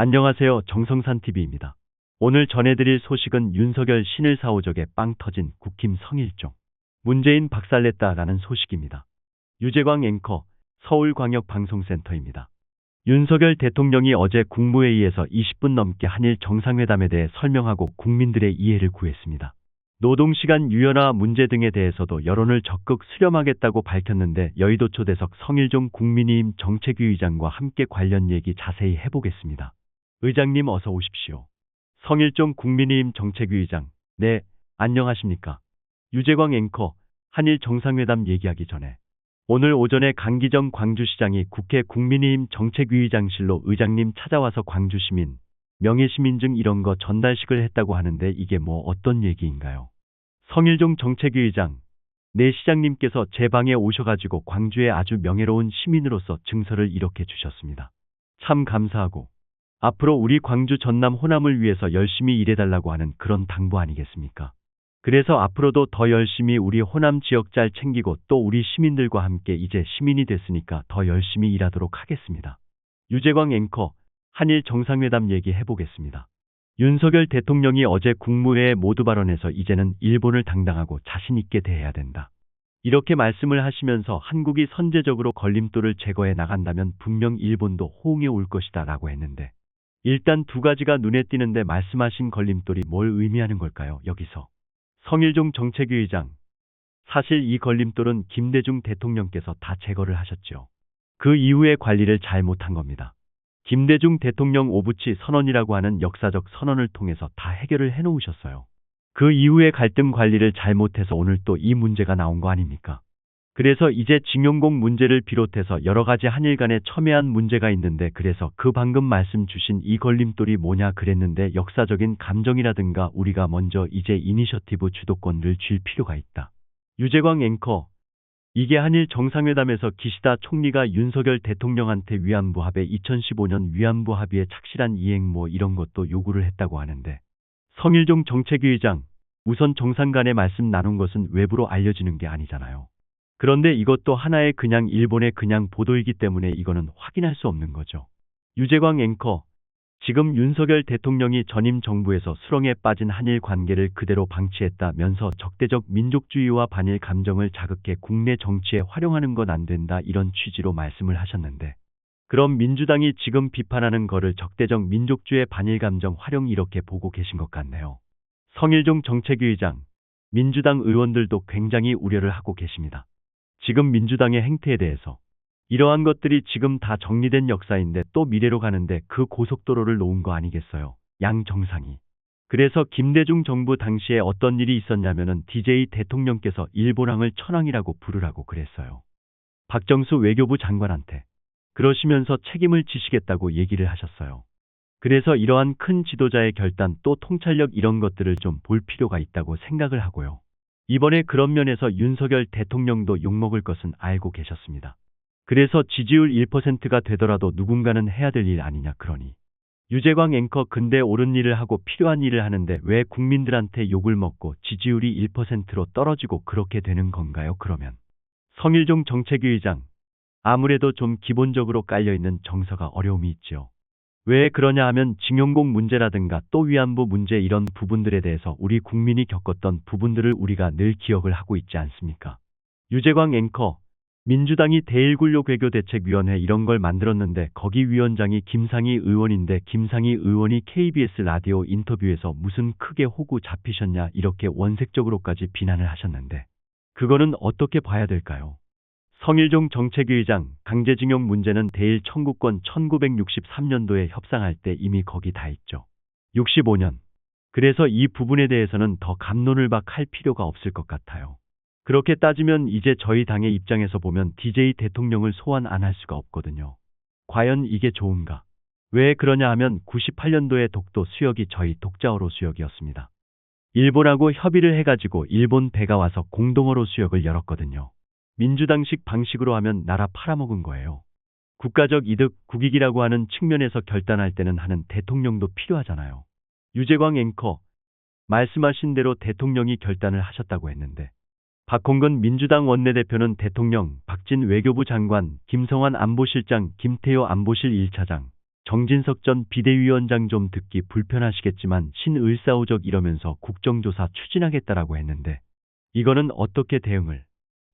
안녕하세요. 정성산TV입니다. 오늘 전해드릴 소식은 윤석열 신을 사오적에 빵 터진 국힘 성일종. 문재인 박살냈다라는 소식입니다. 유재광 앵커, 서울광역방송센터입니다. 윤석열 대통령이 어제 국무회의에서 20분 넘게 한일 정상회담에 대해 설명하고 국민들의 이해를 구했습니다. 노동시간 유연화 문제 등에 대해서도 여론을 적극 수렴하겠다고 밝혔는데 여의도 초대석 성일종 국민의힘 정책위 의장과 함께 관련 얘기 자세히 해보겠습니다. 의장님 어서 오십시오. 성일종 국민의힘 정책위 의장, 네, 안녕하십니까. 유재광 앵커, 한일 정상회담 얘기하기 전에 오늘 오전에 강기정 광주시장이 국회 국민의힘 정책위 의장실로 의장님 찾아와서 광주시민, 명예시민증 이런 거 전달식을 했다고 하는데 이게 뭐 어떤 얘기인가요? 성일종 정책위 의장, 네 시장님께서 제 방에 오셔가지고 광주에 아주 명예로운 시민으로서 증서를 이렇게 주셨습니다. 참 감사하고 앞으로 우리 광주 전남 호남을 위해서 열심히 일해달라고 하는 그런 당부 아니겠습니까? 그래서 앞으로도 더 열심히 우리 호남 지역 잘 챙기고 또 우리 시민들과 함께 이제 시민이 됐으니까 더 열심히 일하도록 하겠습니다. 유재광 앵커, 한일 정상회담 얘기해보겠습니다. 윤석열 대통령이 어제 국무회의 모두 발언에서 이제는 일본을 당당하고 자신있게 대해야 된다. 이렇게 말씀을 하시면서 한국이 선제적으로 걸림돌을 제거해 나간다면 분명 일본도 호응해 올 것이다 라고 했는데 일단 두 가지가 눈에 띄는데 말씀하신 걸림돌이 뭘 의미하는 걸까요? 여기서 성일종 정책위 의장, 사실 이 걸림돌은 김대중 대통령께서 다 제거를 하셨죠. 그 이후에 관리를 잘 못한 겁니다. 김대중 대통령 오부치 선언이라고 하는 역사적 선언을 통해서 다 해결을 해놓으셨어요. 그 이후에 갈등 관리를 잘못해서 오늘 또 이 문제가 나온 거 아닙니까? 그래서 이제 징용공 문제를 비롯해서 여러 가지 한일 간에 첨예한 문제가 있는데 그래서 그 방금 말씀 주신 이 걸림돌이 뭐냐 그랬는데 역사적인 감정이라든가 우리가 먼저 이제 이니셔티브 주도권을 쥘 필요가 있다. 유재광 앵커, 이게 한일 정상회담에서 기시다 총리가 윤석열 대통령한테 위안부 합의 2015년 위안부 합의의 착실한 이행 뭐 이런 것도 요구를 했다고 하는데 성일종 정책위 의장, 우선 정상 간에 말씀 나눈 것은 외부로 알려지는 게 아니잖아요. 그런데 이것도 하나의 그냥 일본의 그냥 보도이기 때문에 이거는 확인할 수 없는 거죠. 유재광 앵커, 지금 윤석열 대통령이 전임 정부에서 수렁에 빠진 한일 관계를 그대로 방치했다면서 적대적 민족주의와 반일 감정을 자극해 국내 정치에 활용하는 건 안 된다 이런 취지로 말씀을 하셨는데 그럼 민주당이 지금 비판하는 거를 적대적 민족주의 반일 감정 활용 이렇게 보고 계신 것 같네요. 성일종 정책위 의장, 민주당 의원들도 굉장히 우려를 하고 계십니다. 지금 민주당의 행태에 대해서 이러한 것들이 지금 다 정리된 역사인데 또 미래로 가는데 그 고속도로를 놓은 거 아니겠어요? 양 정상이. 그래서 김대중 정부 당시에 어떤 일이 있었냐면은 DJ 대통령께서 일본항을 천황이라고 부르라고 그랬어요. 박정수 외교부 장관한테. 그러시면서 책임을 지시겠다고 얘기를 하셨어요. 그래서 이러한 큰 지도자의 결단 또 통찰력 이런 것들을 좀 볼 필요가 있다고 생각을 하고요. 이번에 그런 면에서 윤석열 대통령도 욕먹을 것은 알고 계셨습니다. 그래서 지지율 1%가 되더라도 누군가는 해야 될 일 아니냐 그러니. 유재광 앵커 근데 옳은 일을 하고 필요한 일을 하는데 왜 국민들한테 욕을 먹고 지지율이 1%로 떨어지고 그렇게 되는 건가요 그러면? 성일종 정책위 의장, 아무래도 좀 기본적으로 깔려있는 정서가 어려움이 있죠. 왜 그러냐 하면 징용공 문제라든가 또 위안부 문제 이런 부분들에 대해서 우리 국민이 겪었던 부분들을 우리가 늘 기억을 하고 있지 않습니까? 유재광 앵커, 민주당이 대1군료괴교대책위원회 이런 걸 만들었는데 거기 위원장이 김상희 의원인데 김상희 의원이 KBS 라디오 인터뷰에서 무슨 크게 호구 잡히셨냐 이렇게 원색적으로까지 비난을 하셨는데 그거는 어떻게 봐야 될까요? 성일종 정책위 의장, 강제징용 문제는 대일 청구권 1963년도에 협상할 때 이미 거기 다 있죠. 65년. 그래서 이 부분에 대해서는 더 갑론을박할 필요가 없을 것 같아요. 그렇게 따지면 이제 저희 당의 입장에서 보면 DJ 대통령을 소환 안 할 수가 없거든요. 과연 이게 좋은가? 왜 그러냐 하면 98년도에 독도 수역이 저희 독자어로 수역이었습니다. 일본하고 협의를 해가지고 일본 배가 와서 공동어로 수역을 열었거든요. 민주당식 방식으로 하면 나라 팔아먹은 거예요. 국가적 이득, 국익이라고 하는 측면에서 결단할 때는 하는 대통령도 필요하잖아요. 유재광 앵커, 말씀하신 대로 대통령이 결단을 하셨다고 했는데 박홍근 민주당 원내대표는 대통령, 박진 외교부 장관, 김성환 안보실장, 김태효 안보실 1차장, 정진석 전 비대위원장 좀 듣기 불편하시겠지만 신을사오적 이러면서 국정조사 추진하겠다라고 했는데 이거는 어떻게 대응을?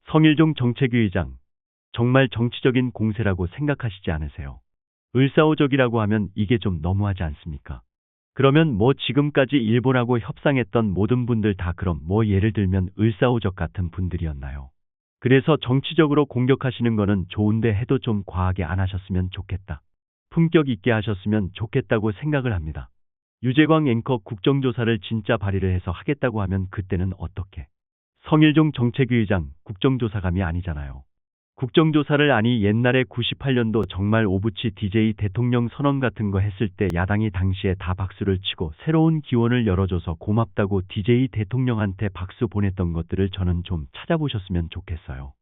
성일종 정책위 의장, 정말 정치적인 공세라고 생각하시지 않으세요? 을사오적이라고 하면 이게 좀 너무하지 않습니까? 그러면 뭐 지금까지 일본하고 협상했던 모든 분들 다 그럼 뭐 예를 들면 을사오적 같은 분들이었나요? 그래서 정치적으로 공격하시는 거는 좋은데 해도 좀 과하게 안 하셨으면 좋겠다. 품격 있게 하셨으면 좋겠다고 생각을 합니다. 유재광 앵커 국정조사를 진짜 발의를 해서 하겠다고 하면 그때는 어떻게? 성일종 정책위 의장 국정조사감이 아니잖아요. 국정조사를 아니 옛날에 98년도 정말 오부치 DJ 대통령 선언 같은 거 했을 때 야당이 당시에 다 박수를 치고 새로운 기원을 열어줘서 고맙다고 DJ 대통령한테 박수 보냈던 것들을 저는 좀 찾아보셨으면 좋겠어요.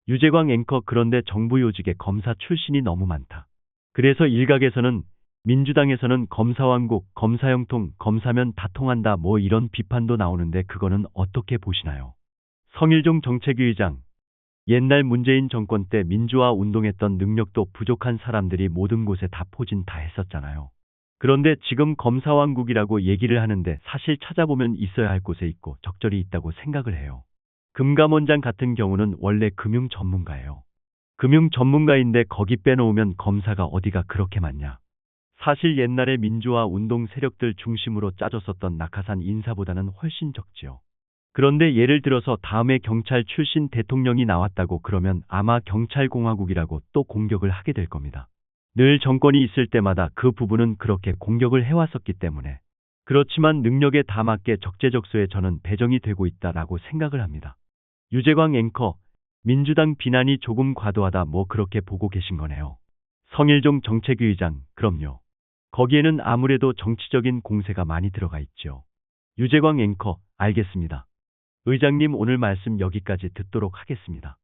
유재광 앵커 그런데 정부 요직에 검사 출신이 너무 많다. 그래서 일각에서는 민주당에서는 검사왕국, 검사형통, 검사면 다 통한다 뭐 이런 비판도 나오는데 그거는 어떻게 보시나요? 성일종 정책위 의장, 옛날 문재인 정권 때 민주화 운동했던 능력도 부족한 사람들이 모든 곳에 다 포진 다 했었잖아요. 그런데 지금 검사왕국이라고 얘기를 하는데 사실 찾아보면 있어야 할 곳에 있고 적절히 있다고 생각을 해요. 금감원장 같은 경우는 원래 금융 전문가예요. 금융 전문가인데 거기 빼놓으면 검사가 어디가 그렇게 많냐. 사실 옛날에 민주화 운동 세력들 중심으로 짜줬었던 낙하산 인사보다는 훨씬 적지요. 그런데 예를 들어서 다음에 경찰 출신 대통령이 나왔다고 그러면 아마 경찰공화국이라고 또 공격을 하게 될 겁니다. 늘 정권이 있을 때마다 그 부분은 그렇게 공격을 해왔었기 때문에. 그렇지만 능력에 다 맞게 적재적소에 저는 배정이 되고 있다라고 생각을 합니다. 유재광 앵커, 민주당 비난이 조금 과도하다 뭐 그렇게 보고 계신 거네요. 성일종 정책위 의장, 그럼요. 거기에는 아무래도 정치적인 공세가 많이 들어가 있죠. 유재광 앵커, 알겠습니다. 의장님 오늘 말씀 여기까지 듣도록 하겠습니다.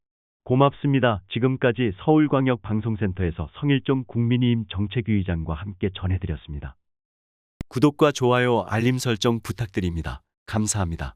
고맙습니다. 지금까지 서울광역방송센터에서 성일종 국민의힘 정책위 의장과 함께 전해드렸습니다. 구독과 좋아요, 알림 설정 부탁드립니다. 감사합니다.